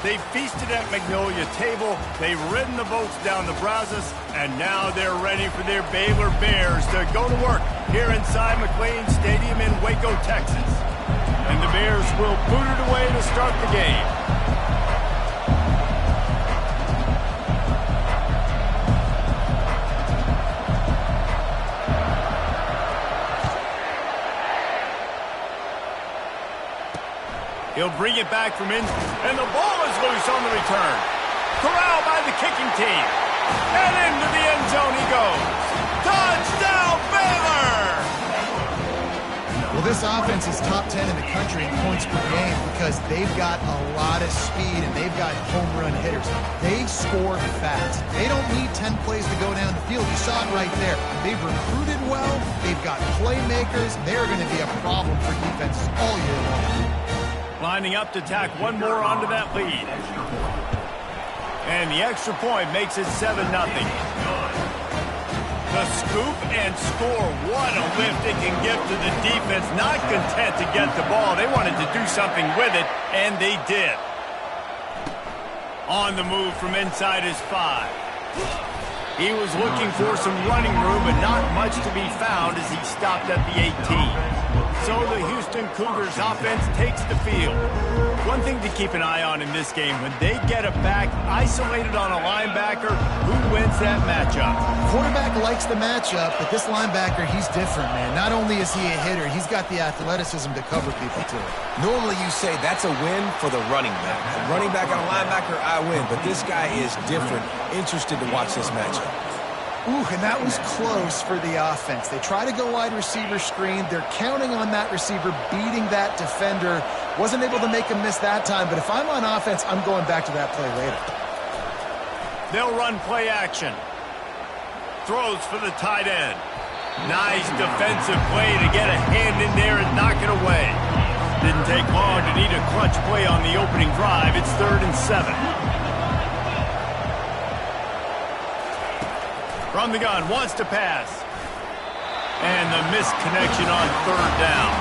They've feasted at Magnolia Table, they've ridden the boats down the Brazos, and now they're ready for their Baylor Bears to go to work here inside McLean Stadium in Waco, Texas. And the Bears will boot it away to start the game. He'll bring it back from in, and the ball is loose on the return. Corralled by the kicking team. And into the end zone he goes. Touchdown, Baylor! Well, this offense is top 10 in the country in points per game because they've got a lot of speed and they've got home run hitters. They score fast. They don't need 10 plays to go down the field. You saw it right there. They've recruited well. They've got playmakers. They're going to be a problem for defenses all year long. Lining up to tack one more onto that lead. And the extra point makes it 7-0. The scoop and score. What a lift it can give to the defense. Not content to get the ball. They wanted to do something with it, and they did. On the move from inside his 5. He was looking for some running room, but not much to be found as he stopped at the 18. So the Houston Cougars offense takes the field. One thing to keep an eye on in this game, when they get it back isolated on a linebacker, who wins that matchup? Quarterback likes the matchup, but this linebacker, he's different, man. Not only is he a hitter, he's got the athleticism to cover people, too. Normally you say that's a win for the running back. A running back on a linebacker, I win. But this guy is different. Interested to watch this matchup. Ooh, and that was close for the offense. They try to go wide receiver screen. They're counting on that receiver beating that defender. Wasn't able to make him miss that time, but if I'm on offense, I'm going back to that play later. They'll run play action. Throws for the tight end. Nice defensive play to get a hand in there and knock it away. Didn't take long to need a clutch play on the opening drive. It's 3rd and 7. From the gun, wants to pass. And the missed connection on 3rd down.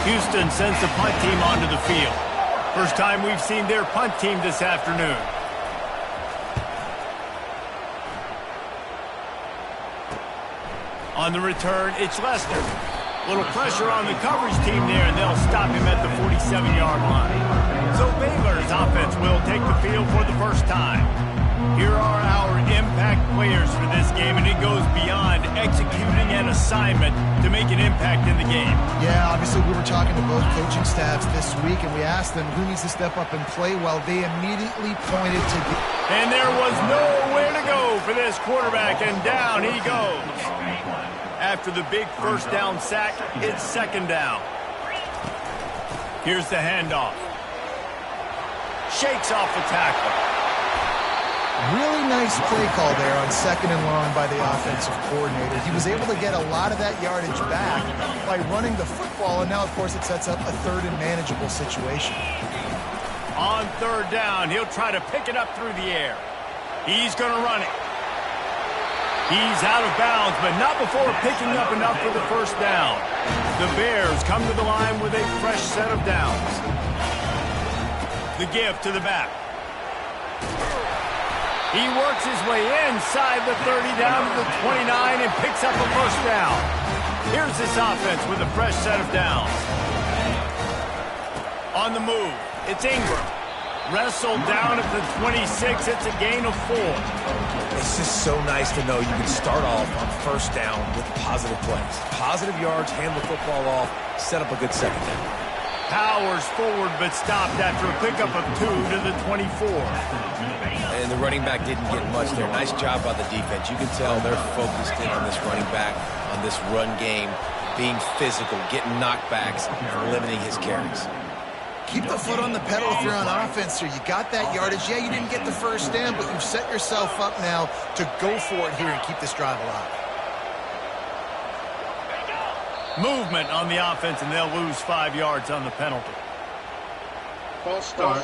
Houston sends the punt team onto the field. First time we've seen their punt team this afternoon. On the return, it's Lester. Little pressure on the coverage team there, and they'll stop him at the 47-yard line. So Baylor's offense will take the field for the first time. Here are our impact players for this game, and it goes beyond executing an assignment to make an impact in the game. Yeah, obviously we were talking to both coaching staffs this week, and we asked them who needs to step up and play well. They immediately pointed to the... And there was nowhere to go for this quarterback, and down he goes. After the big first down sack, it's 2nd down. Here's the handoff. Shakes off the tackle. Really nice play call there on 2nd and long by the offensive coordinator. He was able to get a lot of that yardage back by running the football, and now, of course, it sets up a 3rd and manageable situation. On 3rd down, he'll try to pick it up through the air. He's going to run it. He's out of bounds, but not before picking up enough for the 1st down. The Bears come to the line with a fresh set of downs. The give to the back. He works his way inside the 30 down to the 29 and picks up a 1st down. Here's this offense with a fresh set of downs. On the move, it's Ingram. Wrestled down at the 26. It's a gain of 4. It's just so nice to know you can start off on 1st down with positive plays. Positive yards, hand the football off, set up a good 2nd down. Powers forward but stopped after a pickup of 2 to the 24. And the running back didn't get much there. Nice job by the defense. You can tell they're focused in on this running back, on this run game, being physical, getting knockbacks, and limiting his carries. Keep the foot on the pedal if you're on offense here. You got that yardage. Yeah, you didn't get the 1st down, but you've set yourself up now to go for it here and keep this drive alive. Movement on the offense, and they'll lose 5 yards on the penalty. False start.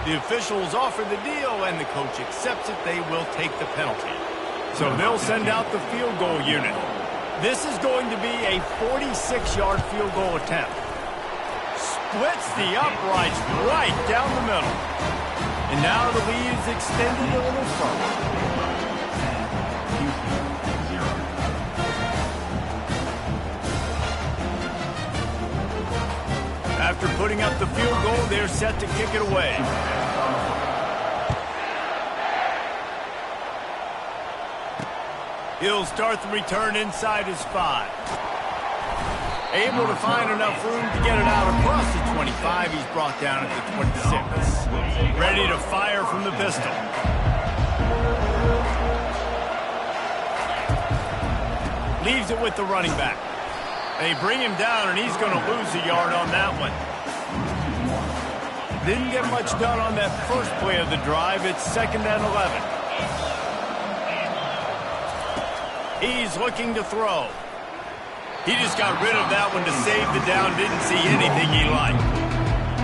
The officials offer the deal, and the coach accepts it. They will take the penalty. So they'll send out the field goal unit. This is going to be a 46-yard field goal attempt. Splits the uprights right down the middle. And now the lead is extended a little further. After putting up the field goal, they're set to kick it away. He'll start the return inside his 5. Able to find enough room to get it out across the 25. He's brought down at the 26. Ready to fire from the pistol. Leaves it with the running back. They bring him down, and he's going to lose a yard on that one. Didn't get much done on that first play of the drive. It's 2nd and 11. He's looking to throw. He just got rid of that one to save the down. Didn't see anything he liked.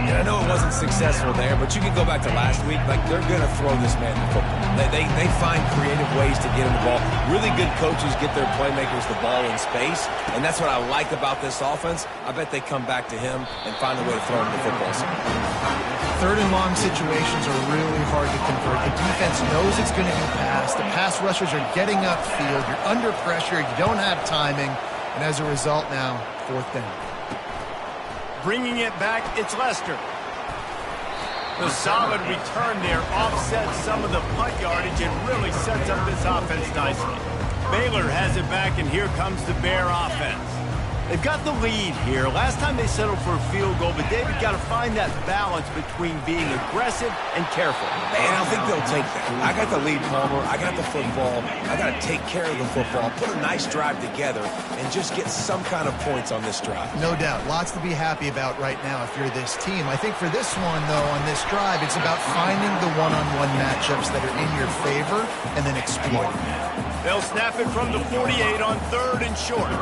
Yeah, I know it wasn't successful there, but you can go back to last week. Like, they're going to throw this man the football. They find creative ways to get him the ball. Really good coaches get their playmakers the ball in space, and that's what I like about this offense. I bet they come back to him and find a way to throw him the football. 3rd and long situations are really hard to convert. The defense knows it's going to be passed. The pass rushers are getting upfield. You're under pressure. You don't have timing. And as a result now, 4th down. Bringing it back, it's Lester. The solid return there offsets some of the punt yardage and really sets up this offense nicely. Baylor has it back, and here comes the Bear offense. They've got the lead here. Last time they settled for a field goal, but David got to find that balance between being aggressive and careful. And I think they'll take that. I got the lead, Palmer. I got the football. I got to take care of the football, put a nice drive together, and just get some kind of points on this drive. No doubt. Lots to be happy about right now if you're this team. I think for this one, though, on this drive, it's about finding the one-on-one matchups that are in your favor and then exploiting them. They'll snap it from the 48 on 3rd and short.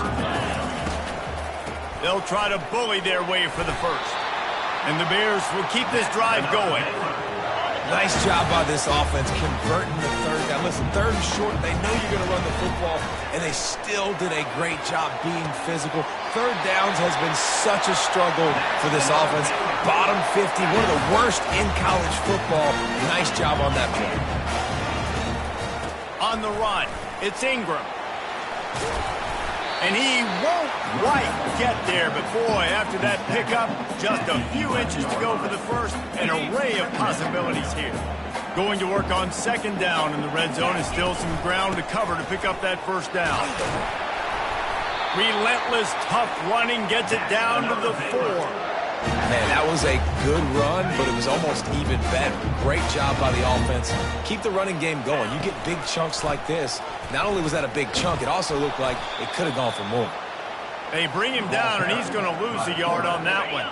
They'll try to bully their way for the first. And the Bears will keep this drive going. Nice job by this offense converting the 3rd down. Listen, 3rd and short, they know you're going to run the football, and they still did a great job being physical. 3rd downs has been such a struggle for this offense. Bottom 50, one of the worst in college football. Nice job on that play. On the run, it's Ingram. And he won't quite get there, but boy, after that pickup, just a few inches to go for the first. An array of possibilities here. Going to work on 2nd down in the red zone, and still some ground to cover to pick up that 1st down. Relentless, tough running, gets it down to the 4. Man, that was a good run, but it was almost even better. Great job by the offense. Keep the running game going. You get big chunks like this. Not only was that a big chunk, it also looked like it could have gone for more. They bring him down, and he's going to lose a yard on that one.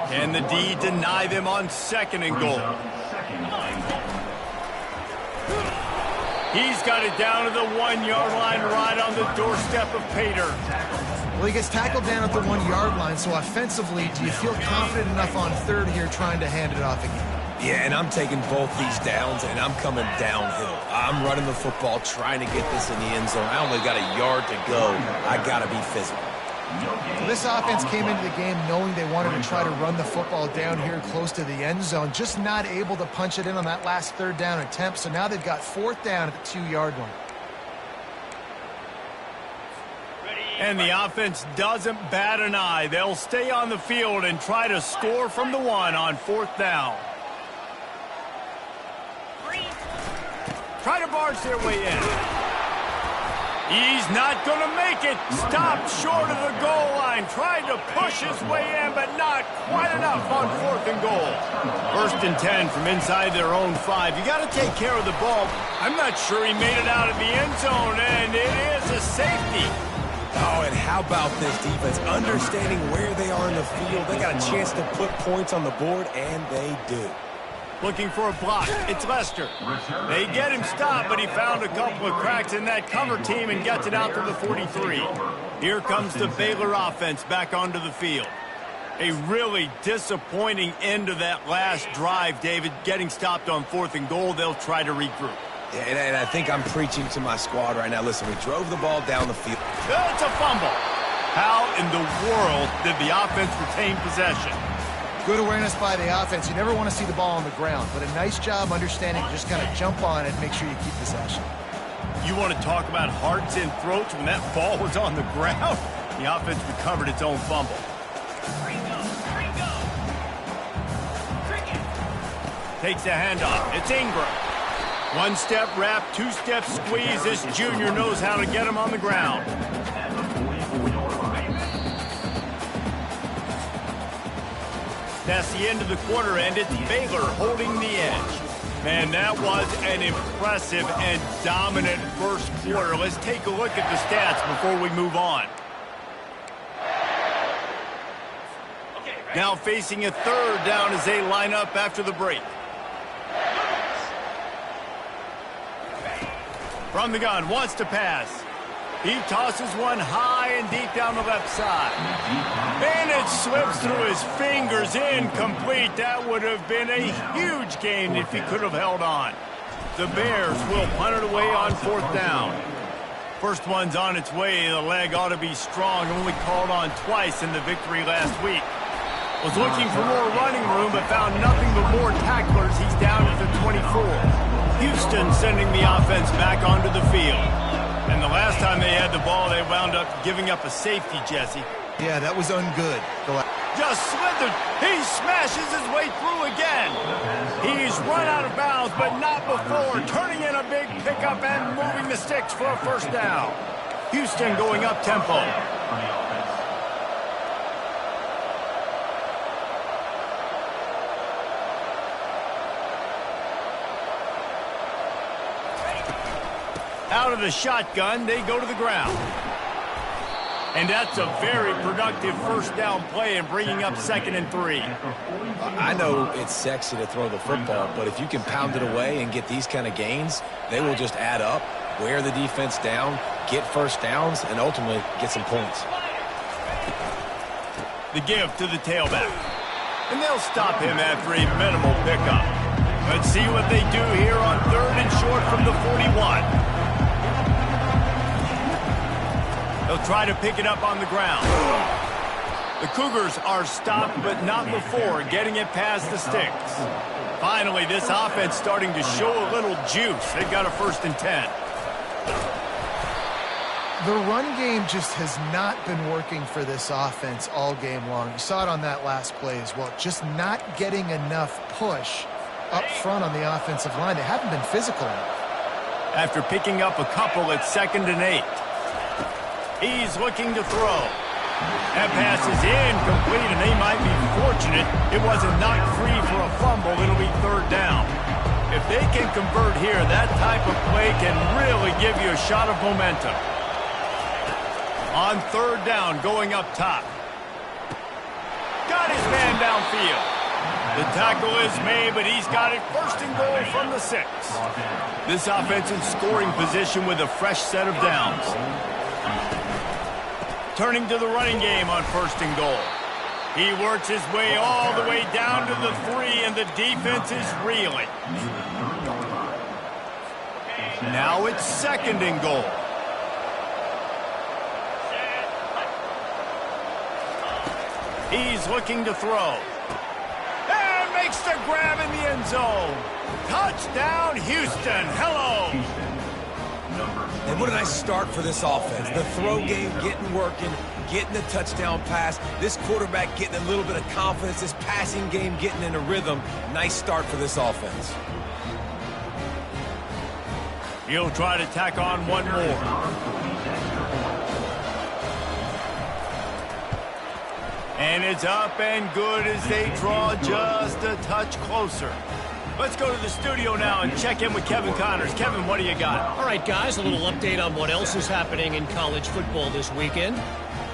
Can the D deny them on 2nd and goal? He's got it down to the 1-yard line right on the doorstep of Pater. Well, he gets tackled down at the 1-yard line, so offensively, do you feel confident enough on 3rd here trying to hand it off again? Yeah, and I'm taking both these downs, and I'm coming downhill. I'm running the football, trying to get this in the end zone. I only got a yard to go. I got to be physical. This offense came into the game knowing they wanted to try to run the football down here close to the end zone, just not able to punch it in on that last 3rd down attempt, so now they've got 4th down at the 2-yard line. And the offense doesn't bat an eye. They'll stay on the field and try to score from the 1 on 4th down. Try to barge their way in. He's not going to make it. Stopped short of the goal line. Tried to push his way in, but not quite enough on 4th and goal. 1st and 10 from inside their own 5. You got to take care of the ball. I'm not sure he made it out of the end zone, and it is a safety. Oh, and how about this defense? Understanding where they are in the field. They got a chance to put points on the board, and they do. Looking for a block. It's Lester. They get him stopped, but he found a couple of cracks in that cover team and gets it out to the 43. Here comes the Baylor offense back onto the field. A really disappointing end to that last drive, David. Getting stopped on 4th and goal, they'll try to regroup. Yeah, and I think I'm preaching to my squad right now. Listen, we drove the ball down the field. It's a fumble. How in the world did the offense retain possession? Good awareness by the offense. You never want to see the ball on the ground, but a nice job understanding to just kind of jump on it and make sure you keep possession. You want to talk about hearts and throats when that ball was on the ground? The offense recovered its own fumble. Takes the handoff. It's Ingram. One-step wrap, two-step squeeze. This junior knows how to get him on the ground. That's the end of the quarter, and it's Baylor holding the edge. Man, that was an impressive and dominant first quarter. Let's take a look at the stats before we move on. Now facing a third down as they line up after the break. From the gun, wants to pass. He tosses one high and deep down the left side. And it slips through his fingers, incomplete. That would have been a huge gain if he could have held on. The Bears will punt it away on fourth down. First one's on its way. The leg ought to be strong. Only called on twice in the victory last week. Was looking for more running room, but found nothing but more tacklers. He's down at the 24. Houston sending the offense back onto the field. And the last time they had the ball, they wound up giving up a safety, Jesse. Yeah, that was ungood. Just slithered. He smashes his way through again. He's run out of bounds, but not before. Turning in a big pickup and moving the sticks for a first down. Houston going up tempo. Out of the shotgun, they go to the ground. And that's a very productive first down play and bringing up 2nd and 3. I know it's sexy to throw the football, but if you can pound it away and get these kind of gains, they will just add up, wear the defense down, get first downs, and ultimately get some points. The give to the tailback. And they'll stop him after a minimal pickup. Let's see what they do here on 3rd and short from the 41. They'll try to pick it up on the ground. The Cougars are stopped, but not before getting it past the sticks. Finally, this offense starting to show a little juice. They've got a 1st and 10. The run game just has not been working for this offense all game long. You saw it on that last play as well. Just not getting enough push up front on the offensive line. They haven't been physical enough. After picking up a couple at 2nd and 8. He's looking to throw. That pass is incomplete, and they might be fortunate it wasn't knocked free for a fumble. It'll be 3rd down. If they can convert here, that type of play can really give you a shot of momentum. On 3rd down, going up top. Got his man downfield. The tackle is made, but he's got it 1st and goal from the 6. This offense in scoring position with a fresh set of downs. Turning to the running game on 1st and goal. He works his way all the way down to the 3, and the defense is reeling. Now it's 2nd and goal. He's looking to throw. And makes the grab in the end zone. Touchdown, Houston. Hello. And what a nice start for this offense. The throw game getting working, getting the touchdown pass. This quarterback getting a little bit of confidence. This passing game getting in a rhythm. Nice start for this offense. He'll try to tack on one more. And it's up and good as they draw just a touch closer. Let's go to the studio now and check in with Kevin Connors. Kevin, what do you got? All right, guys, a little update on what else is happening in college football this weekend.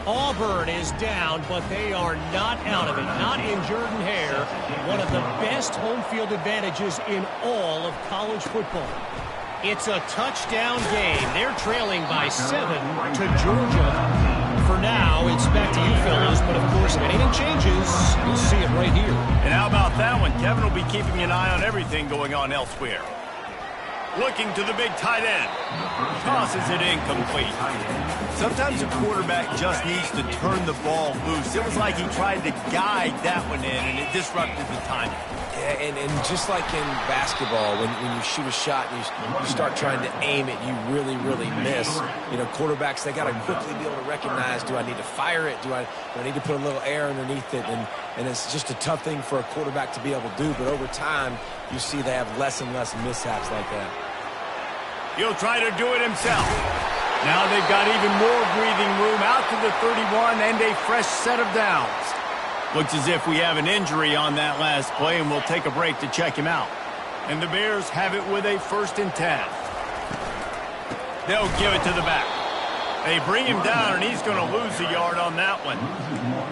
Auburn is down, but they are not out of it. Not in Jordan-Hare, one of the best home field advantages in all of college football. It's a touchdown game. They're trailing by 7 to Georgia. For now, it's back to you fellas, but of course, if anything changes, you'll see it right here. And how about that one? Kevin will be keeping an eye on everything going on elsewhere. Looking to the big tight end. Tosses it incomplete. Sometimes a quarterback just needs to turn the ball loose. It was like he tried to guide that one in, and it disrupted the timing. Yeah, and just like in basketball, when you shoot a shot and you start trying to aim it, you really, really miss. You know, quarterbacks, they got to quickly be able to recognize, do I need to fire it? Do I need to put a little air underneath it? And it's just a tough thing for a quarterback to be able to do. But over time, you see they have less and less mishaps like that. He'll try to do it himself. Now they've got even more breathing room out to the 31 and a fresh set of downs. Looks as if we have an injury on that last play, and we'll take a break to check him out. And the Bears have it with a 1st and 10. They'll give it to the back. They bring him down, and he's going to lose a yard on that one.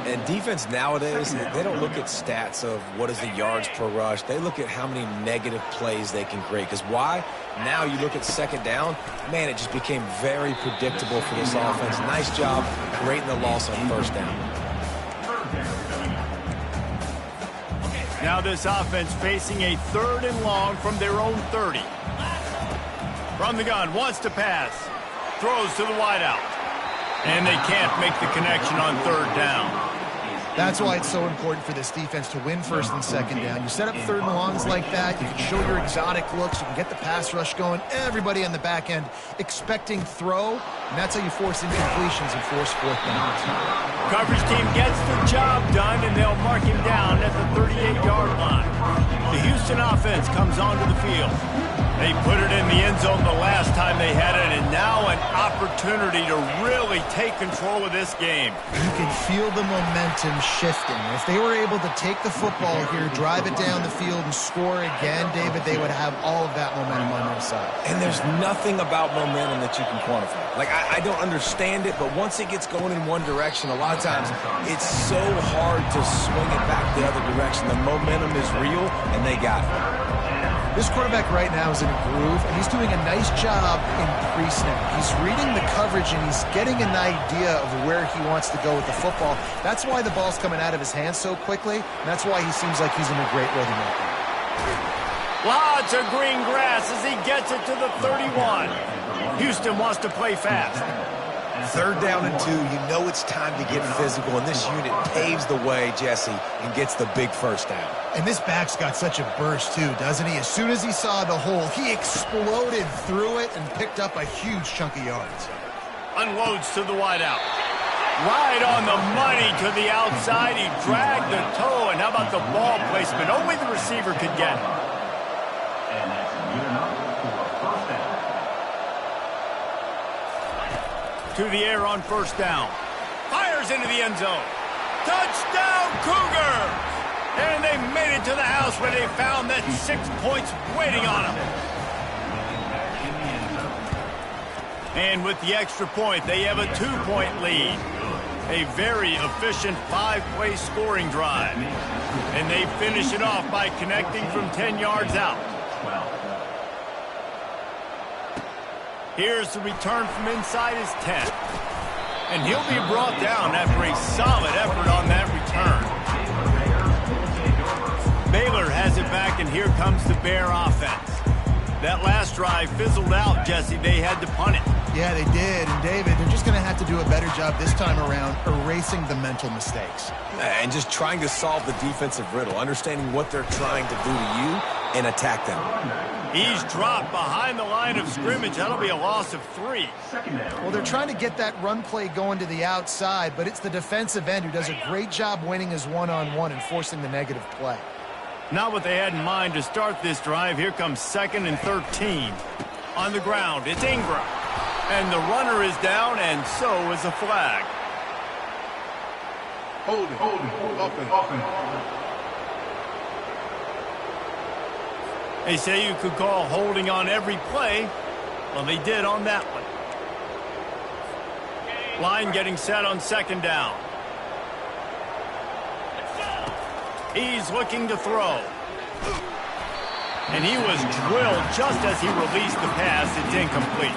And defense nowadays, they don't look at stats of what is the yards per rush. They look at how many negative plays they can create. Because why? Now you look at 2nd down, man, it just became very predictable for this offense. Nice job creating the loss on 1st down. Now this offense facing a 3rd and long from their own 30. From the gun, wants to pass. Throws to the wideout. And they can't make the connection on 3rd down. That's why it's so important for this defense to win 1st and 2nd down. You set up 3rd and longs like that, you can show your exotic looks, you can get the pass rush going, everybody on the back end expecting throw, and that's how you force incompletions and force 4th downs. Coverage team gets the job done, and they'll mark him down at the 38-yard line. The Houston offense comes onto the field. They put it in the end zone the last time they had it, and now an opportunity to really take control of this game. You can feel the momentum shifting. If they were able to take the football here, drive it down the field, and score again, David, they would have all of that momentum on their side. And there's nothing about momentum that you can quantify. Like, I don't understand it, but once it gets going in one direction, a lot of times it's so hard to swing it back the other direction. The momentum is real, and they got it. This quarterback right now is in a groove, and he's doing a nice job in pre-snap. He's reading the coverage, and he's getting an idea of where he wants to go with the football. That's why the ball's coming out of his hands so quickly, and that's why he seems like he's in a great rhythm right now. Lots of green grass as he gets it to the 31. Houston wants to play fast. 3rd down and 2, you know it's time to get physical, and this unit paves the way, Jesse, and gets the big 1st down. And this back's got such a burst, too, doesn't he? As soon as he saw the hole, he exploded through it and picked up a huge chunk of yards. Unloads to the wideout. Right on the money to the outside. He dragged the toe, and how about the ball placement? Only the receiver could get it. To the air on 1st down. Fires into the end zone. Touchdown, Cougars! And they made it to the house where they found that 6 points waiting on them. And with the extra point, they have a 2-point lead. A very efficient 5-play scoring drive. And they finish it off by connecting from 10 yards out. Here's the return from inside his 10. And he'll be brought down after a solid effort on that return. Baylor has it back, and here comes the Bear offense. That last drive fizzled out, Jesse. They had to punt it. Yeah, they did. And, David, they're just going to have to do a better job this time around erasing the mental mistakes. And just trying to solve the defensive riddle, understanding what they're trying to do to you and attack them. He's dropped behind the line of scrimmage. That'll be a loss of 3. Well, they're trying to get that run play going to the outside, but it's the defensive end who does a great job winning his one-on-one and forcing the negative play. Not what they had in mind to start this drive. Here comes 2nd and 13. On the ground, it's Ingram. And the runner is down, and so is a flag. Holding. They say you could call holding on every play. Well, they did on that one. Line getting set on 2nd down. He's looking to throw. And he was drilled just as he released the pass. It's incomplete.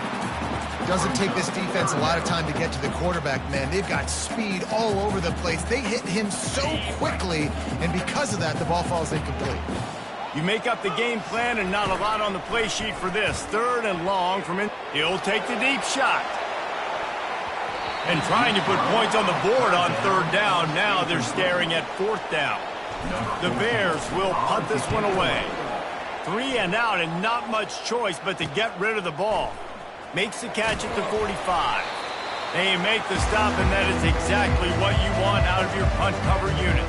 Doesn't take this defense a lot of time to get to the quarterback, man. They've got speed all over the place. They hit him so quickly, and because of that, the ball falls incomplete. You make up the game plan and not a lot on the play sheet for this. 3rd and long from in. He'll take the deep shot. And trying to put points on the board on 3rd down. Now they're staring at 4th down. The Bears will punt this one away. 3 and out and not much choice but to get rid of the ball. Makes the catch at the 45. They make the stop, and that is exactly what you want out of your punt cover unit.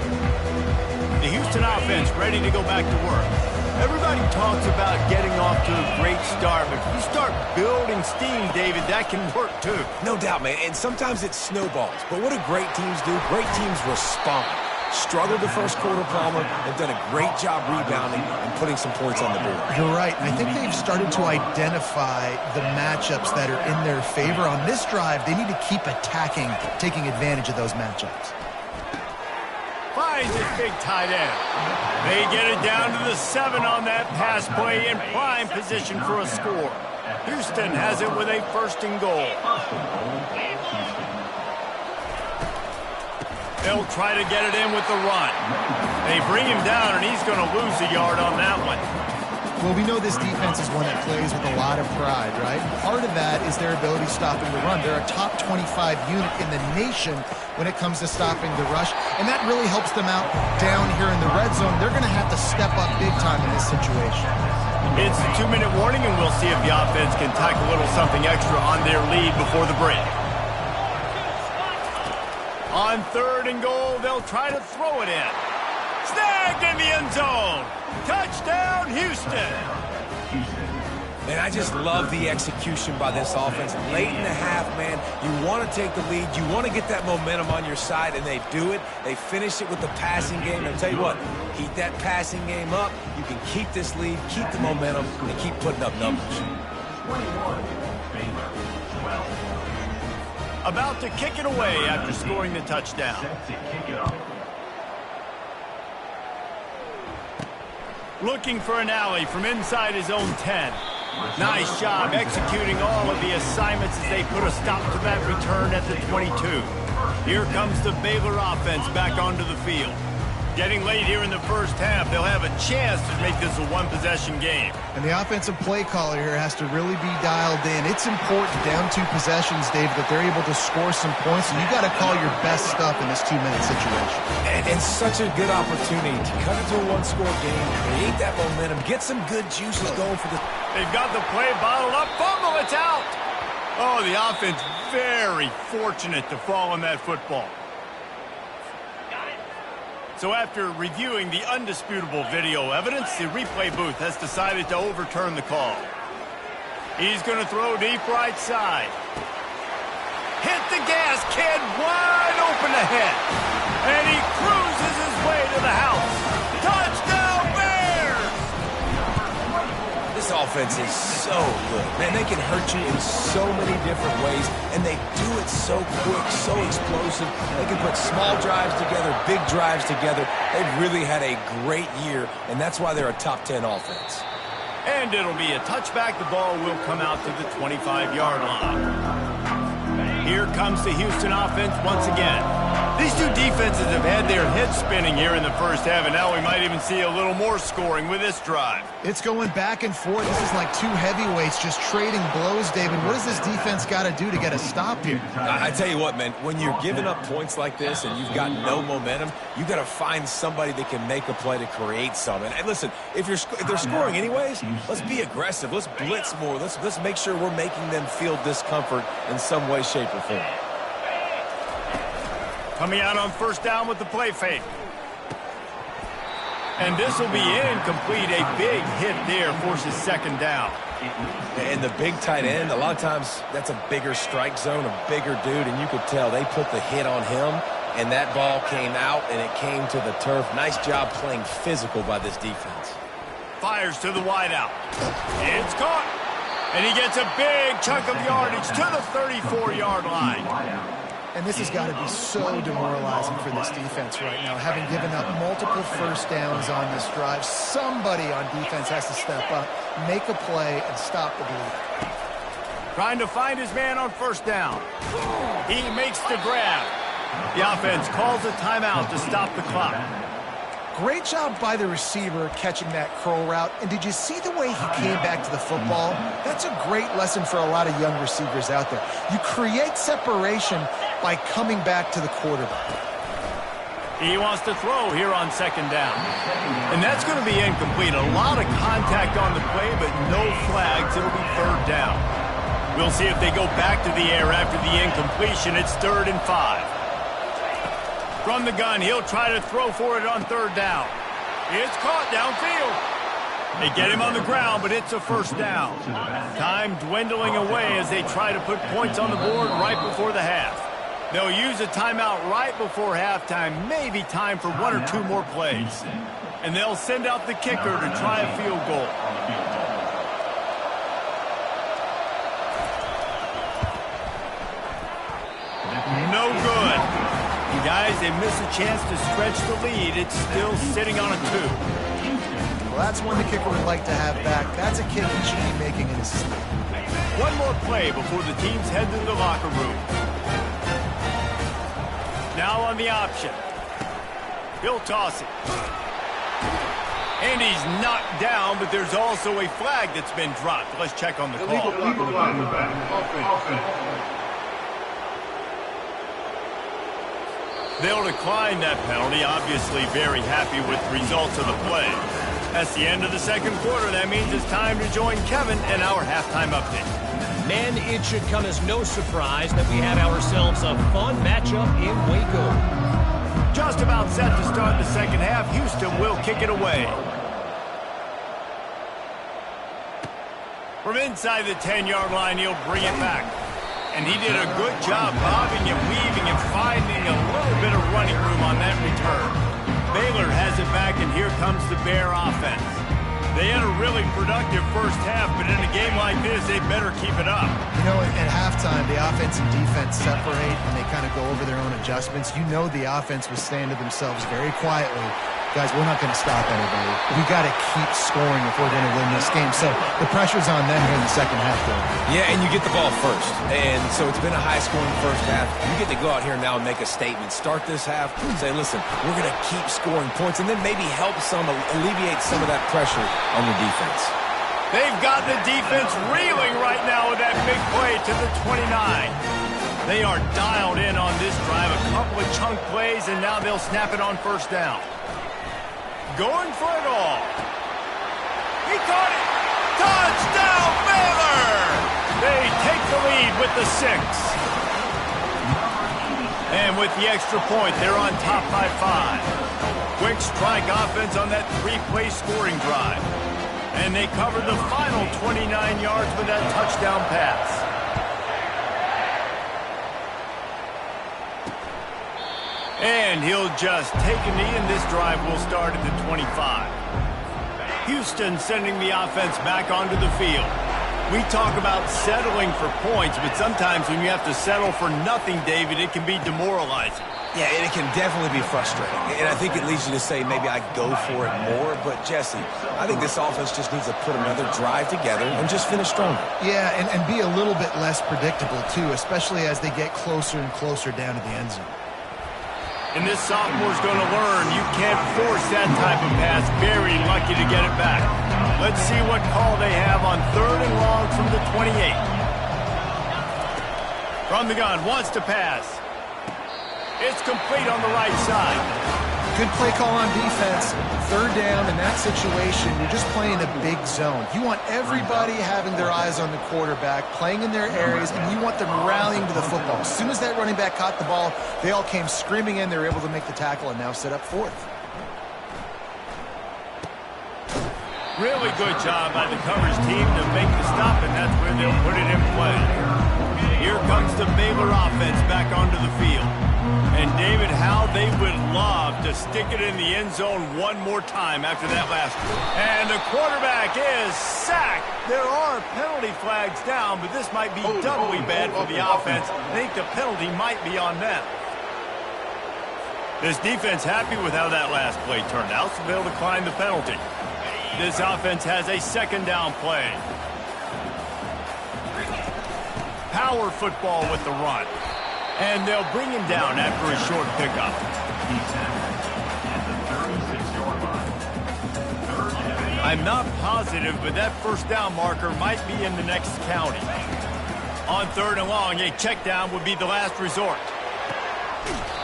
The Houston offense ready to go back to work. Everybody talks about getting off to a great start, but if you start building steam, David, that can work too. No doubt, man, and sometimes it snowballs. But what do great teams do? Great teams respond. Struggled the first quarter, Palmer. They've done a great job rebounding and putting some points on the board. You're right, and I think they've started to identify the matchups that are in their favor. On this drive, they need to keep attacking, taking advantage of those matchups. Finds his big tight end. They get it down to the 7 on that pass play in prime position for a score. Houston has it with a 1st and goal. They'll try to get it in with the run. They bring him down, and he's going to lose a yard on that one. Well, we know this defense is one that plays with a lot of pride, right? Part of that is their ability stopping the run. They're a top 25 unit in the nation when it comes to stopping the rush, and that really helps them out down here in the red zone. They're going to have to step up big time in this situation. It's a 2-minute warning, and we'll see if the offense can tack a little something extra on their lead before the break. On 3rd and goal, they'll try to throw it in. Snagged in the end zone. Touchdown, Houston. And I just love the execution by this offense. Late in the half, man, you want to take the lead. You want to get that momentum on your side, and they do it. They finish it with the passing game. And I'll tell you what, keep that passing game up. You can keep this lead, keep the momentum, and keep putting up numbers. About to kick it away after scoring the touchdown. Looking for an alley from inside his own 10. Nice job executing all of the assignments as they put a stop to that return at the 22. Here comes the Baylor offense back onto the field. Getting late here in the first half, they'll have a chance to make this a one-possession game. And the offensive play caller here has to really be dialed in. It's important down 2 possessions, Dave, that they're able to score some points, and you got to call your best stuff in this 2-minute situation. And such a good opportunity to cut into a 1-score game, create that momentum, get some good juices going for the... They've got the play bottled up. Fumble, it's out. Oh, the offense very fortunate to fall on that football. So after reviewing the undisputable video evidence, the replay booth has decided to overturn the call. He's going to throw deep right side. Hit the gas, kid, wide open ahead. And he cruises his way to the house. Touchdown, Bears! This offense is so good. Man, they can hurt you in so many different ways, and they do it so quick, so explosive. They can put small drives together, big drives together. They've really had a great year, and that's why they're a top 10 offense. And it'll be a touchback. The ball will come out to the 25-yard line. Here comes the Houston offense once again. These two defenses have had their heads spinning here in the first half, and now we might even see a little more scoring with this drive. It's going back and forth. This is like 2 heavyweights just trading blows, David. What does this defense got to do to get a stop here? I tell you what, man, when you're giving up points like this and you've got no momentum, you've got to find somebody that can make a play to create something. And listen, if they're scoring anyways, let's be aggressive. Let's blitz more. Let's make sure we're making them feel discomfort in some way, shape, or form. Coming out on first down with the play fake. And this will be incomplete. A big hit there forces second down. And the big tight end, a lot of times that's a bigger strike zone, a bigger dude, and you could tell they put the hit on him, and that ball came out, and it came to the turf. Nice job playing physical by this defense. Fires to the wideout. It's caught. And he gets a big chunk of yardage to the 34-yard line. And this has got to be so demoralizing for this defense right now, having given up multiple first downs on this drive. Somebody on defense has to step up, make a play, and stop the bleed. Trying to find his man on first down. He makes the grab. The offense calls a timeout to stop the clock. Great job by the receiver catching that curl route. And did you see the way he came back to the football? That's a great lesson for a lot of young receivers out there. You create separation by coming back to the quarterback. He wants to throw here on second down. And that's going to be incomplete. A lot of contact on the play, but no flags. It'll be third down. We'll see if they go back to the air after the incompletion. It's 3rd and 5. From the gun, he'll try to throw for it on third down. It's caught downfield. They get him on the ground, but it's a first down. Time dwindling away as they try to put points on the board right before the half. They'll use a timeout right before halftime, maybe time for 1 or 2 more plays. And they'll send out the kicker to try a field goal. No good. Guys, they miss a chance to stretch the lead. It's still sitting on a 2. Well, that's one the kicker would like to have back. That's a kick he should be making in his sleep. One more play before the teams head to the locker room. Now on the option. He'll toss it. And he's knocked down, but there's also a flag that's been dropped. Let's check on the call. They'll decline that penalty, obviously very happy with the results of the play. That's the end of the second quarter. That means it's time to join Kevin in our halftime update. Men, it should come as no surprise that we had ourselves a fun matchup in Waco. Just about set to start the second half. Houston will kick it away. From inside the 10-yard line, he'll bring it back. And he did a good job bobbing and weaving and finding a little bit of running room on that return. Baylor has it back, and here comes the Bear offense. They had a really productive first half, but in a game like this, they better keep it up. You know, at halftime, the offense and defense separate, and they kind of go over their own adjustments. You know the offense was saying to themselves very quietly, guys, we're not going to stop anybody. We got to keep scoring if we're going to win this game. So the pressure's on them here in the second half, though. Yeah, and you get the ball first. And so it's been a high-scoring first half. You get to go out here now and make a statement. Start this half, say, listen, we're going to keep scoring points, and then maybe help alleviate some of that pressure on your defense. They've got the defense reeling right now with that big play to the 29. They are dialed in on this drive. A couple of chunk plays, and now they'll snap it on first down. Going for it all. He caught it. Touchdown, Baylor! They take the lead with the 6. And with the extra point, they're on top by 5. Quick strike offense on that 3-play scoring drive. And they cover the final 29 yards with that touchdown pass. And he'll just take a knee, and this drive will start at the 25. Houston sending the offense back onto the field. We talk about settling for points, but sometimes when you have to settle for nothing, David, it can be demoralizing. Yeah, and it can definitely be frustrating. And I think it leads you to say maybe I go for it more. But, Jesse, I think this offense just needs to put another drive together and just finish stronger. Yeah, and be a little bit less predictable, too, especially as they get closer and closer down to the end zone. And this sophomore's going to learn you can't force that type of pass. Very lucky to get it back. Let's see what call they have on 3rd and long from the 28. From the gun, wants to pass. It's complete on the right side. Good play call on defense. 3rd down in that situation, you're just playing a big zone. You want everybody having their eyes on the quarterback, playing in their areas, and you want them rallying to the football. As soon as that running back caught the ball, they all came screaming in. They were able to make the tackle and now set up 4th. Really good job by the coverage team to make the stop, and that's where they'll put it in play. Here comes the Baylor offense back onto the field. And, David, how they would love to stick it in the end zone one more time after that last one. And the quarterback is sacked. There are penalty flags down, but this might be doubly bad for the offense. I think the penalty might be on them. This defense happy with how that last play turned out, so they'll decline the penalty. This offense has a 2nd down play. Power football with the run. And they'll bring him down after a short pickup. I'm not positive, but that first down marker might be in the next county. On 3rd and long, a check down would be the last resort.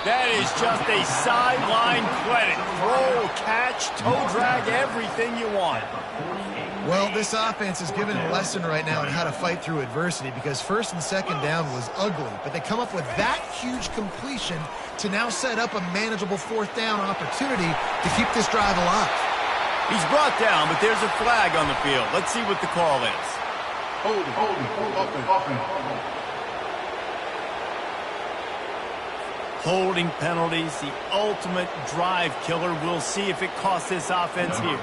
That is just a sideline credit. Throw, catch, toe drag, everything you want. Well, this offense is given a lesson right now on how to fight through adversity, because 1st and 2nd down was ugly, but they come up with that huge completion to now set up a manageable 4th down opportunity to keep this drive alive. He's brought down, but there's a flag on the field. Let's see what the call is. Holding penalties, the ultimate drive killer. We'll see if it costs this offense here.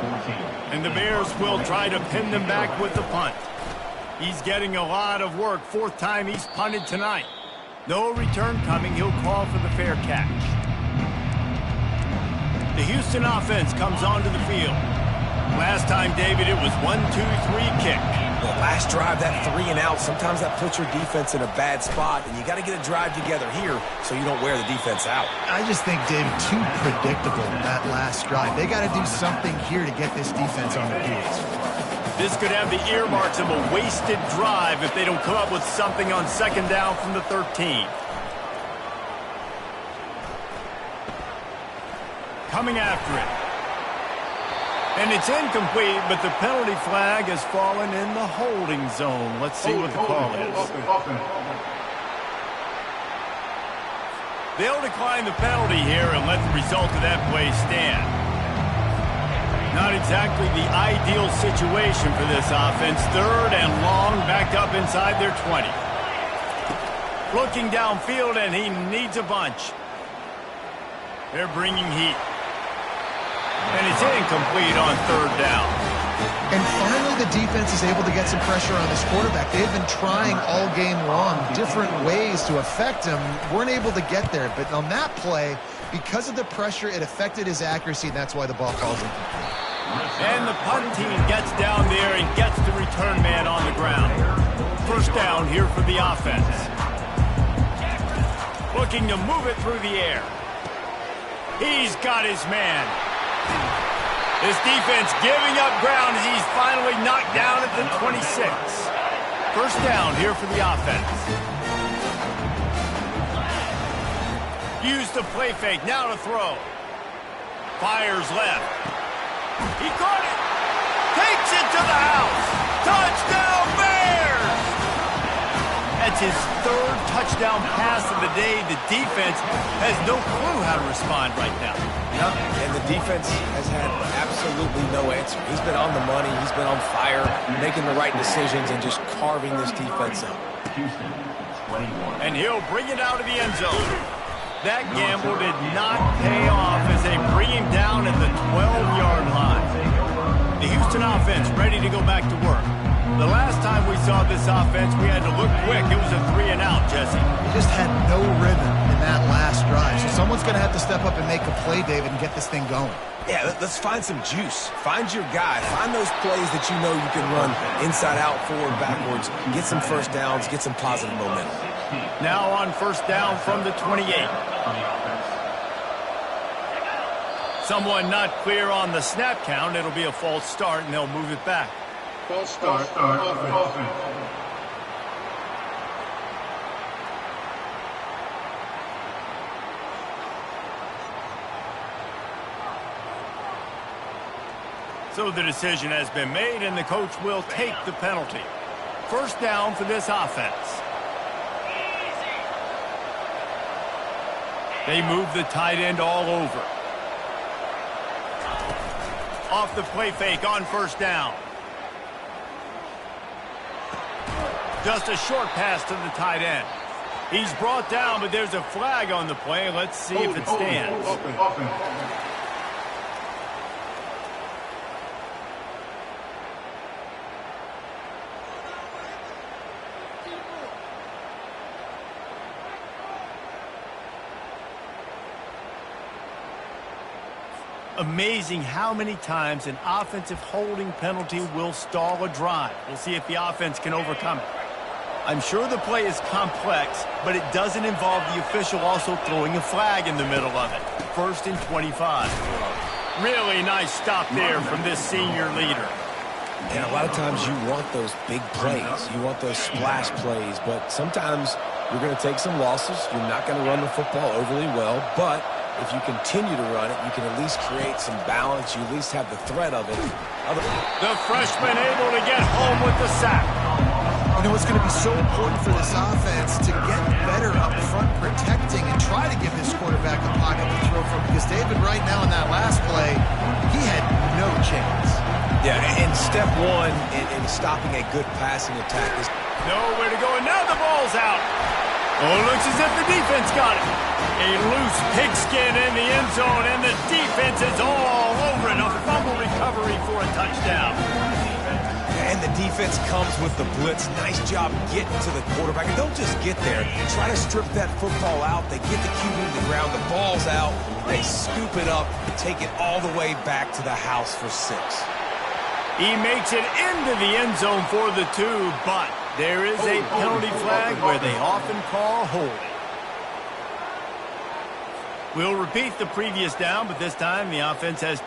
And the Bears will try to pin them back with the punt. He's getting a lot of work. 4th time he's punted tonight. No return coming. He'll call for the fair catch. The Houston offense comes onto the field. Last time, David, it was 1-2-3 kick. Well, last drive, that 3 and out, sometimes that puts your defense in a bad spot, and you got to get a drive together here so you don't wear the defense out. I just think, David, too predictable that last drive. They got to do something here to get this defense on their heels. This could have the earmarks of a wasted drive if they don't come up with something on 2nd down from the 13. Coming after it. And it's incomplete, but the penalty flag has fallen in the holding zone. Let's see what the call is. They'll decline the penalty here and let the result of that play stand. Not exactly the ideal situation for this offense. 3rd and long, back up inside their 20. Looking downfield, and he needs a bunch. They're bringing heat. And it's incomplete on 3rd down. And finally, the defense is able to get some pressure on this quarterback. They've been trying all game long different ways to affect him. Weren't able to get there. But on that play, because of the pressure, it affected his accuracy, and that's why the ball falls incomplete. And the punt team gets down there and gets the return man on the ground. 1st down here for the offense. Looking to move it through the air. He's got his man. This defense giving up ground as he's finally knocked down at the 26. 1st down here for the offense. Use the play fake, now to throw. Fires left. He caught it. Takes it to the house. Touchdown Bears! That's his 3rd touchdown pass of the day. The defense has no clue how to respond right now. And the defense has had absolutely no answer. He's been on the money. He's been on fire, making the right decisions and just carving this defense up. And he'll bring it out of the end zone. That gamble did not pay off as they bring him down at the 12-yard line. The Houston offense ready to go back to work. The last time we saw this offense, we had to look quick. It was a 3 and out, Jesse. They just had no rhythm in that last drive. So someone's going to have to step up and make a play, David, and get this thing going. Yeah, let's find some juice. Find your guy. Find those plays that you know you can run inside out, forward, backwards. Get some 1st downs. Get some positive momentum. Now on 1st down from the 28. Someone not clear on the snap count. It'll be a false start, and they'll move it back. False start. Offense. So the decision has been made, and the coach will take the penalty. 1st down for this offense. They move the tight end all over. Off the play fake on 1st down. Just a short pass to the tight end. He's brought down, but there's a flag on the play. Let's see if it stands. Amazing how many times an offensive holding penalty will stall a drive. We'll see if the offense can overcome it. I'm sure the play is complex, but it doesn't involve the official also throwing a flag in the middle of it. 1st and 25. Really nice stop there from this senior leader. And a lot of times you want those big plays. You want those splash plays. But sometimes you're going to take some losses. You're not going to run the football overly well. But if you continue to run it, you can at least create some balance. You at least have the threat of it. The freshman able to get home with the sack. You know, it's going to be so important for this offense to get better up front protecting and try to give this quarterback a pocket to throw from, because David, right now in that last play, he had no chance. Yeah, and step one in stopping a good passing attack is nowhere to go, and now the ball's out. Oh, it looks as if the defense got it. A loose pigskin in the end zone, and the defense is all over it. A fumble recovery for a touchdown. And the defense comes with the blitz. Nice job getting to the quarterback. And don't just get there. Try to strip that football out. They get the QB to the ground. The ball's out. They scoop it up and take it all the way back to the house for 6. He makes it into the end zone for the 2, but there is a penalty flag where they often call holding. We'll repeat the previous down, but this time the offense has...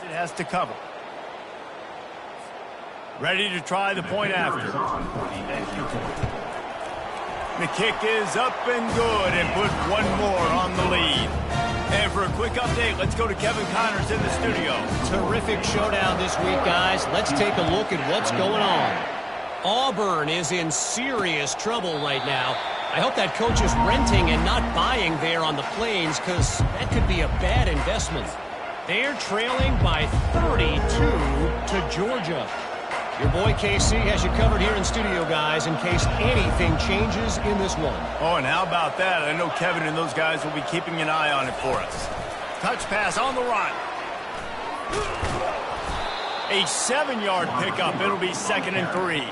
It has to cover. Ready to try the point after. The kick is up and good, and put one more on the lead. And for a quick update, let's go to Kevin Connors in the studio. Terrific showdown this week, guys. Let's take a look at what's going on. Auburn is in serious trouble right now. I hope that coach is renting and not buying there on the Plains, because that could be a bad investment. They're trailing by 32 to Georgia. Your boy KC has you covered here in studio, guys, in case anything changes in this one. Oh, and how about that? I know Kevin and those guys will be keeping an eye on it for us. Touch pass on the run. A 7-yard pickup. It'll be 2nd and 3.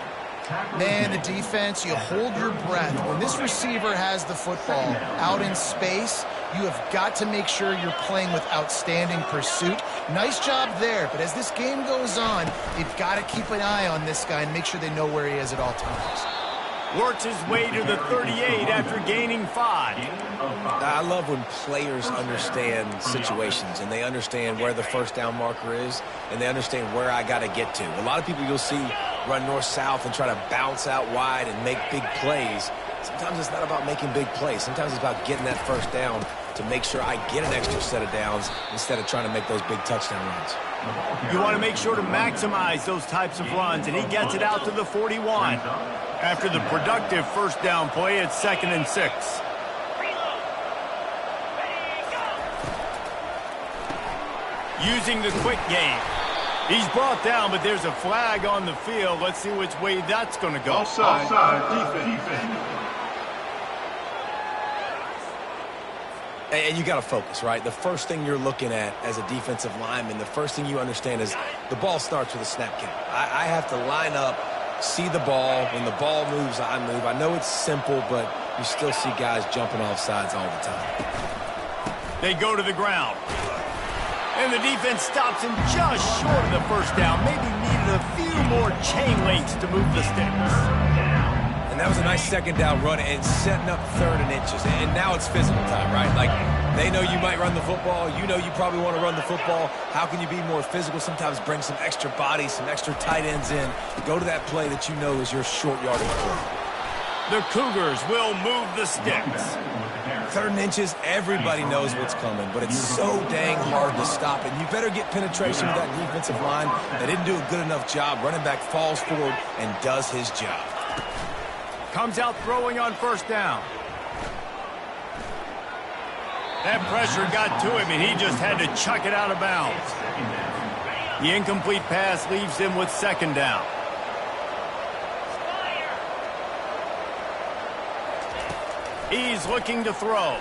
Man, the defense, you hold your breath. When this receiver has the football out in space, you have got to make sure you're playing with outstanding pursuit. Nice job there, but as this game goes on, they've got to keep an eye on this guy and make sure they know where he is at all times. Works his way to the 38 after gaining 5. I love when players understand situations and they understand where the first down marker is and they understand where I got to get to. A lot of people you'll see run north-south and try to bounce out wide and make big plays. Sometimes it's not about making big plays. Sometimes it's about getting that first down to make sure I get an extra set of downs instead of trying to make those big touchdown runs. You want to make sure to maximize those types of runs, and he gets it out to the 41. After the productive first down play, it's 2nd and 6. Using the quick game. He's brought down, but there's a flag on the field. Let's see which way that's going to go. Offside, defense. And you got to focus, right? The first thing you're looking at as a defensive lineman, the first thing you understand is the ball starts with a snap count. I have to line up, see the ball. When the ball moves, I move. I know it's simple, but you still see guys jumping off sides all the time. They go to the ground. And the defense stops him just short of the first down. Maybe needed a few more chain links to move the sticks. And that was a nice second down run and setting up 3rd and inches. And now it's physical time, right? Like, They know you might run the football. You know you probably want to run the football. How can you be more physical? Sometimes bring some extra bodies, some extra tight ends in. Go to that play that you know is your short yardage play. The Cougars will move the sticks. 3rd and inches, everybody knows what's coming, but it's so dang hard to stop it. You better get penetration with that defensive line. They didn't do a good enough job. Running back falls forward and does his job. Comes out throwing on 1st down. That pressure got to him, and he just had to chuck it out of bounds. The incomplete pass leaves him with 2nd down. He's looking to throw.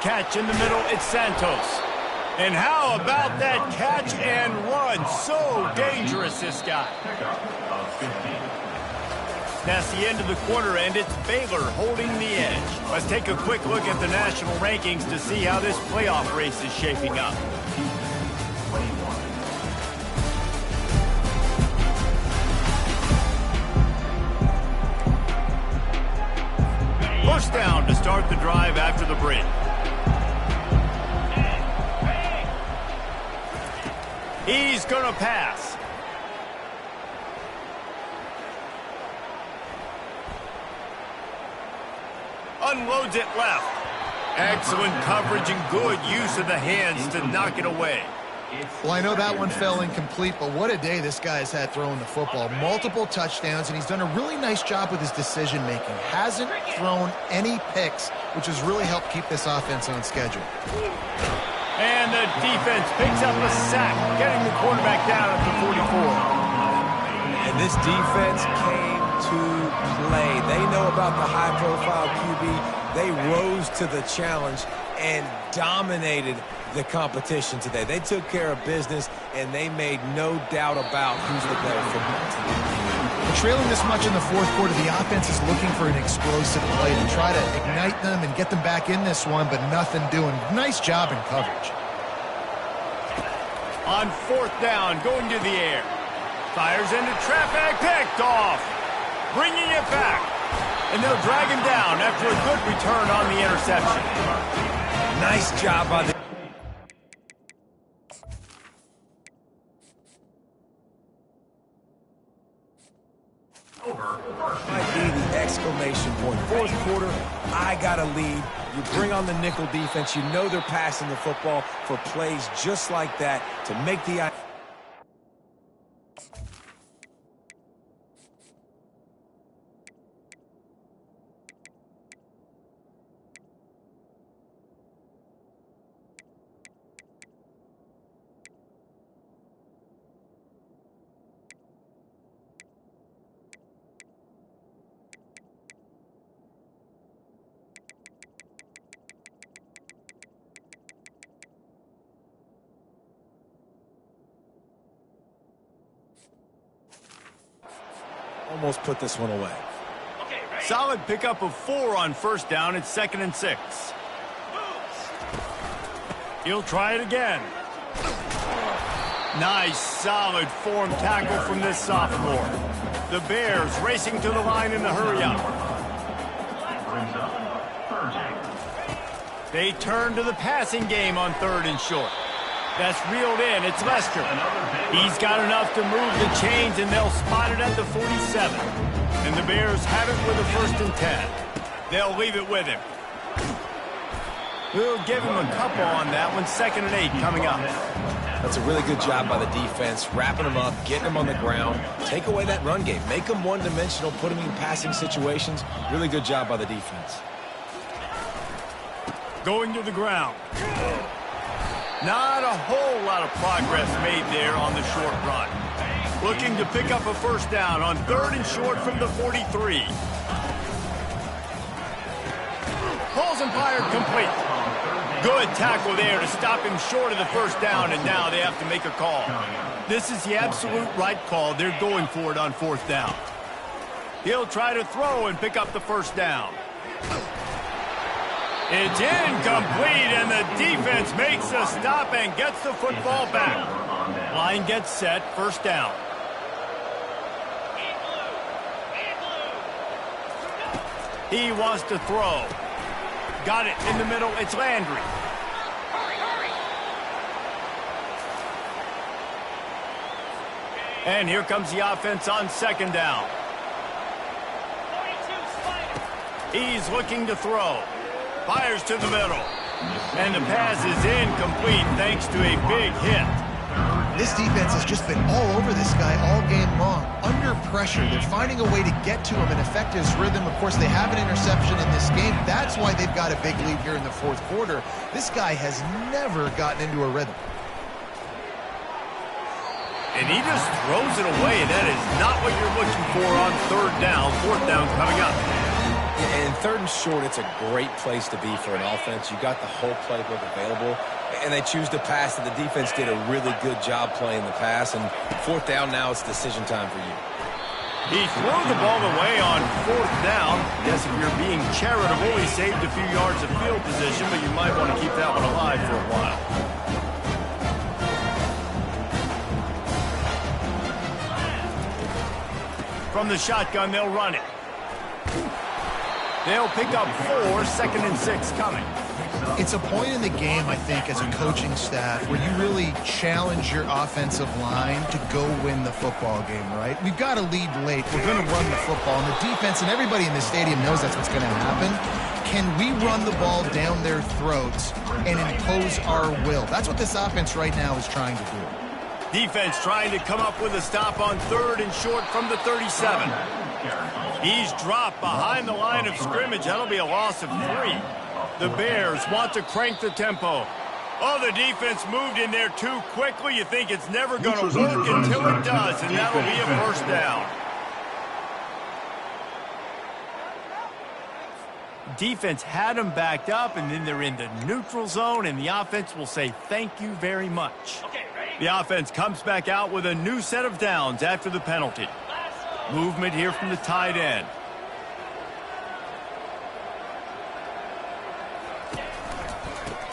Catch in the middle, it's Santos. And how about that catch and run? So dangerous, this guy. That's the end of the quarter, and it's Baylor holding the edge. Let's take a quick look at the national rankings to see how this playoff race is shaping up. First down to start the drive after the break. He's going to pass. Unloads it left. Excellent coverage and good use of the hands to knock it away. Well, I know that one fell incomplete, but what a day this guy has had throwing the football. Multiple touchdowns, and he's done a really nice job with his decision-making. Hasn't thrown any picks, which has really helped keep this offense on schedule. And the defense picks up a sack, getting the quarterback down at the 44. And this defense came to play. They know about the high-profile QB. They rose to the challenge and dominated the competition today. They took care of business, and they made no doubt about who's the better football team. Trailing this much in the 4th quarter, the offense is looking for an explosive play to try to ignite them and get them back in this one, but nothing doing. Nice job in coverage. On 4th down, going to the air. Fires into traffic, picked off. Bringing it back. And they'll drag him down after a good return on the interception. Nice job by the... Might be the exclamation point. 4th quarter, I got a lead. You bring on the nickel defense. You know they're passing the football for plays just like that to make the... Almost put this one away. Solid pickup of 4 on 1st down. It's 2nd and 6. He'll try it again. Nice, solid form tackle from this sophomore. The Bears racing to the line in the hurry-up. They turn to the passing game on 3rd and short. That's reeled in. It's Lester. He's got enough to move the chains, and they'll spot it at the 47. And the Bears have it with a 1st and 10. They'll leave it with him. We'll give him a couple on that one. 2nd and 8 coming up. That's a really good job by the defense, wrapping them up, getting them on the ground. Take away that run game. Make them one-dimensional, put them in passing situations. Really good job by the defense. Going to the ground. Not a whole lot of progress made there on the short run. Looking to pick up a 1st down on 3rd and short from the 43. Pulls and fired complete. Good tackle there to stop him short of the 1st down, and now they have to make a call. This is the absolute right call. They're going for it on 4th down. He'll try to throw and pick up the 1st down. It's incomplete, and the defense makes a stop and gets the football back. Line gets set, 1st down. He wants to throw. Got it in the middle. It's Landry. And here comes the offense on second down. He's looking to throw. Fires to the middle. And the pass is incomplete thanks to a big hit. This defense has just been all over this guy all game long. Under pressure, they're finding a way to get to him and affect his rhythm. Of course, they have an interception in this game. That's why they've got a big lead here in the fourth quarter. This guy has never gotten into a rhythm. And he just throws it away. That is not what you're looking for on third down. Fourth down coming up. Yeah, and third and short, it's a great place to be for an offense. You got the whole playbook available, and they choose to pass, and the defense did a really good job playing the pass. And fourth down now, it's decision time for you. He threw the ball away on fourth down. Yes, if you're being charitable, he saved a few yards of field position, but you might want to keep that one alive for a while. From the shotgun, they'll run it. They'll pick up 4, 2nd and 6 coming. It's a point in the game, I think, as a coaching staff where you really challenge your offensive line to go win the football game, right? We've got to lead late. We're going to run the football. And the defense and everybody in the stadium knows that's what's going to happen. Can we run the ball down their throats and impose our will? That's what this offense right now is trying to do. Defense trying to come up with a stop on third and short from the 37. He's dropped behind the line of scrimmage. That'll be a loss of 3. The Bears want to crank the tempo. Oh, the defense moved in there too quickly. You think it's never going to work until it does, and that'll be a first down. Defense had them backed up, and then they're in the neutral zone, and the offense will say thank you very much. The offense comes back out with a new set of downs after the penalty. Movement here from the tight end.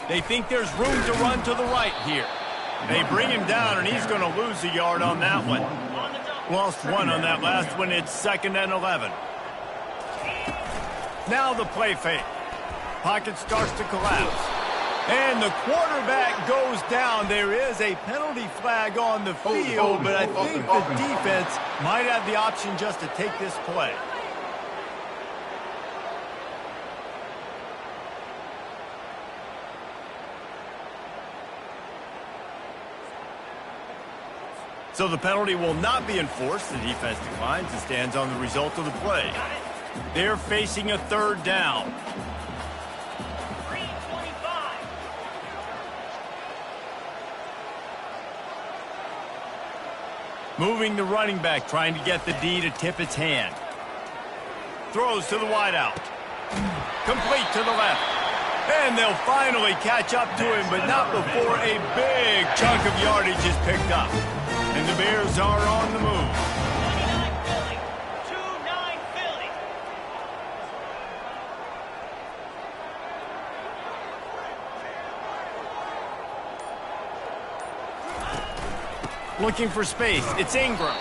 They think there's room to run to the right here. They bring him down, and he's going to lose a yard on that one. Lost 1 on that last one. It's 2nd and 11. Now the play fake. Pocket starts to collapse. And the quarterback goes down. There is a penalty flag on the field, but I think the defense might have the option just to take this play. So the penalty will not be enforced. The defense declines and stands on the result of the play. They're facing a third down. Moving the running back, trying to get the D to tip its hand. Throws to the wideout. Complete to the left. And they'll finally catch up to him, but not before a big chunk of yardage is picked up. And the Bears are on the move. 29 Philly. Looking for space. It's Ingram.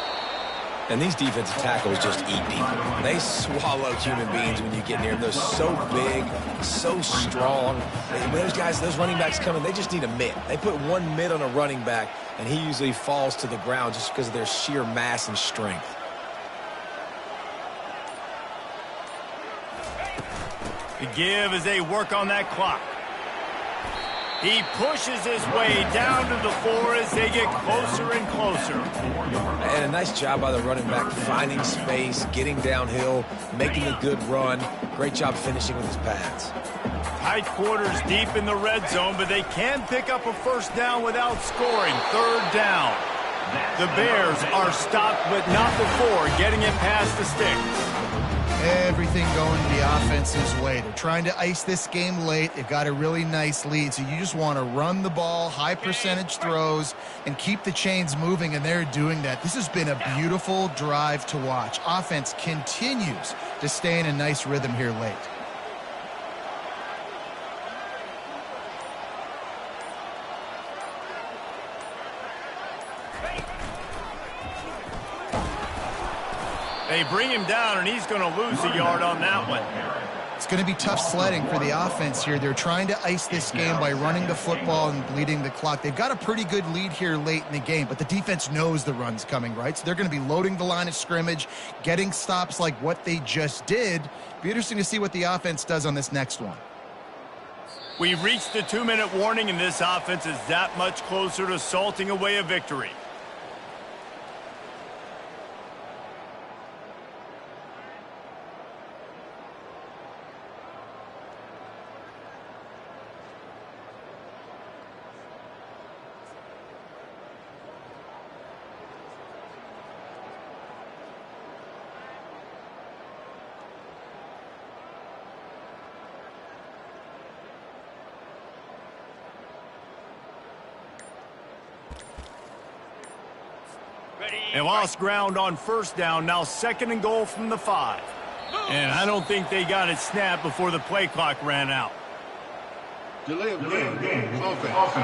And these defensive tackles just eat people. They swallow human beings when you get near them. They're so big, so strong. When those guys, those running backs come in, they just need a mitt. They put one mitt on a running back, and he usually falls to the ground just because of their sheer mass and strength. The give as they work on that clock. He pushes his way down to the 4 as they get closer and closer. And a nice job by the running back, finding space, getting downhill, making a good run. Great job finishing with his pads. Tight quarters deep in the red zone, but they can pick up a first down without scoring. Third down. The Bears are stopped, but not before getting it past the sticks. Everything going the offense's way. They're trying to ice this game late. They've got a really nice lead, so you just want to run the ball, high percentage throws, and keep the chains moving, and they're doing that. This has been a beautiful drive to watch. Offense continues to stay in a nice rhythm here late. They bring him down, and he's going to lose a yard on that one. It's going to be tough sledding for the offense here. They're trying to ice this game by running the football and bleeding the clock. They've got a pretty good lead here late in the game, but the defense knows the run's coming, right? So they're going to be loading the line of scrimmage, getting stops like what they just did. Be interesting to see what the offense does on this next one. We've reached the 2-minute warning, and this offense is that much closer to salting away a victory. They lost ground on first down, now 2nd and goal from the 5. And I don't think they got it snapped before the play clock ran out. Delay of game. Offense.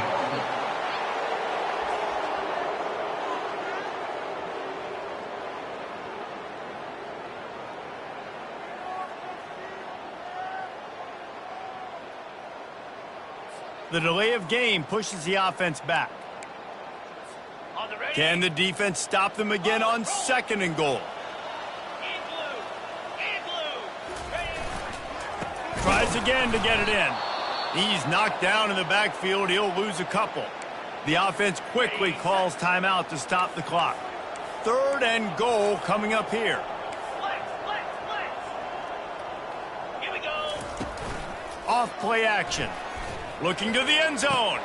The delay of game pushes the offense back. Can the defense stop them again on 2nd and goal? Tries again to get it in. He's knocked down in the backfield. He'll lose a couple. The offense quickly calls timeout to stop the clock. 3rd and goal coming up here. Here we go. Off play action. Looking to the end zone.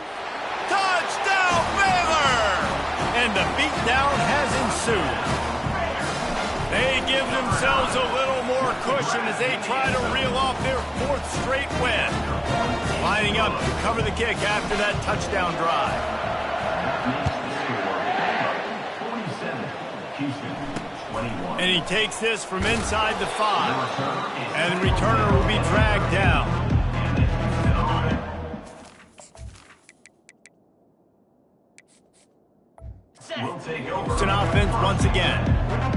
Touchdown, Baylor! And the beatdown has ensued. They give themselves a little more cushion as they try to reel off their 4th straight win. Lining up to cover the kick after that touchdown drive. And he takes this from inside the 5. And the returner will be dragged down. It's an offense once again.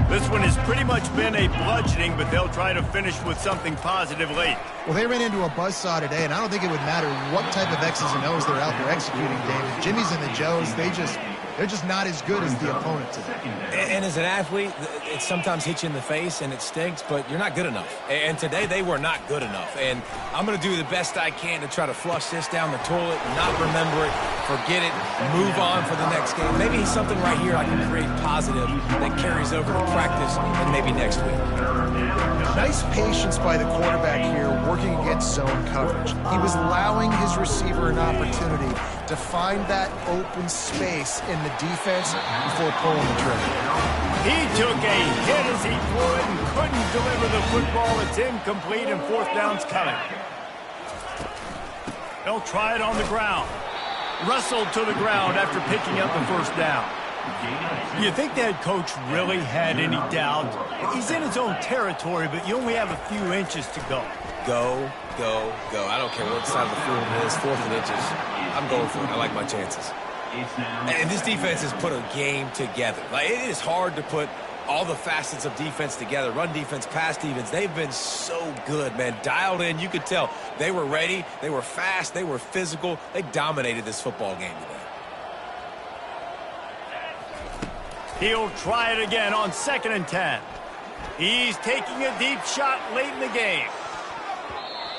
This one has pretty much been a bludgeoning, but they'll try to finish with something positive late. Well, they ran into a buzzsaw today, and I don't think it would matter what type of X's and O's they're out there executing, David. Jimmy's and the Joes, they're just not as good as the opponent today. And as an athlete, it sometimes hits you in the face and it stinks, but you're not good enough. And today they were not good enough. And I'm going to do the best I can to try to flush this down the toilet, not remember it, forget it, move on for the next game. Maybe something right here I can create positive that carries over to practice and maybe next week. Nice patience by the quarterback here working against zone coverage. He was allowing his receiver an opportunity to find that open space in the defense before pulling the trigger. He took a hit as he threw it and couldn't deliver the football. It's incomplete and 4th down's coming. They'll try it on the ground. Wrestled to the ground after picking up the 1st down. You think the head coach really had any doubt? He's in his own territory, but you only have a few inches to go. Go. I don't care what side of the field it is, 4th and inches. I'm going for it. I like my chances. And this defense has put a game together. Like, it is hard to put all the facets of defense together. Run defense, pass defense. They've been so good, man. Dialed in. You could tell they were ready. They were fast. They were physical. They dominated this football game today. He'll try it again on 2nd and 10. He's taking a deep shot late in the game.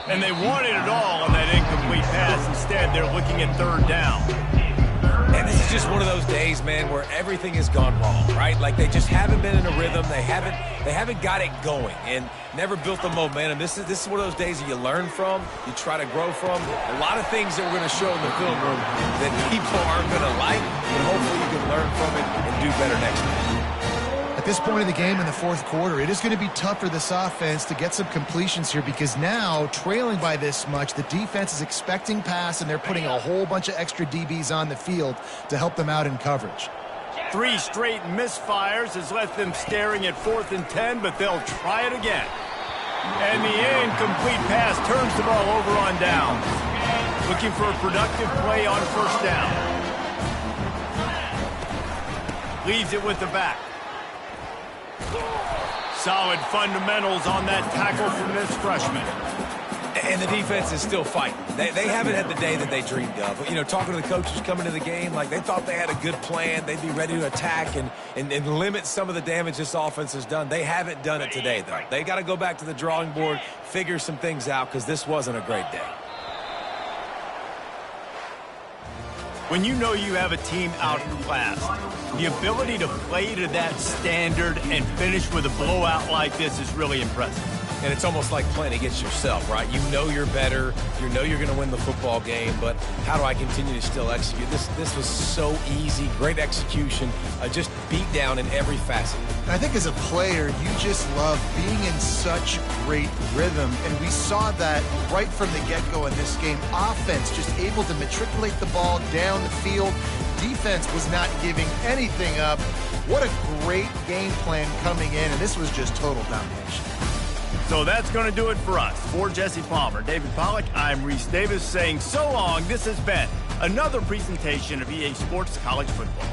And they wanted it all on that incomplete pass. Instead, they're looking at 3rd down. And this is just one of those days, man, where everything has gone wrong, right? Like, they just haven't been in a rhythm. They haven't got it going and never built the momentum. This is one of those days that you learn from, you try to grow from. A lot of things that we're going to show in the film room that people aren't going to like, but hopefully you can learn from it and do better next time. At this point of the game in the 4th quarter, it is going to be tough for this offense to get some completions here because now, trailing by this much, the defense is expecting pass and they're putting a whole bunch of extra DBs on the field to help them out in coverage. 3 straight misfires has left them staring at 4th and 10, but they'll try it again. And the incomplete pass turns the ball over on downs. Looking for a productive play on 1st down. Leaves it with the back. Solid fundamentals on that tackle from this freshman. And the defense is still fighting. They haven't had the day that they dreamed of. But, you know, talking to the coaches coming to the game, like they thought they had a good plan. They'd be ready to attack and limit some of the damage this offense has done. They haven't done it today, though. They got to go back to the drawing board, figure some things out, because this wasn't a great day. When you know you have a team outclassed, the ability to play to that standard and finish with a blowout like this is really impressive. And it's almost like playing against yourself, right? You know you're better. You know you're going to win the football game, but how do I continue to still execute? This was so easy. Great execution. Just beat down in every facet. And I think as a player, you just love being in such great rhythm. And we saw that right from the get-go in this game. Offense just able to matriculate the ball down the field. Defense was not giving anything up. What a great game plan coming in, and this was just total domination. So that's going to do it for us. For Jesse Palmer, David Pollack, I'm Reese Davis saying so long. This has been another presentation of EA Sports College Football.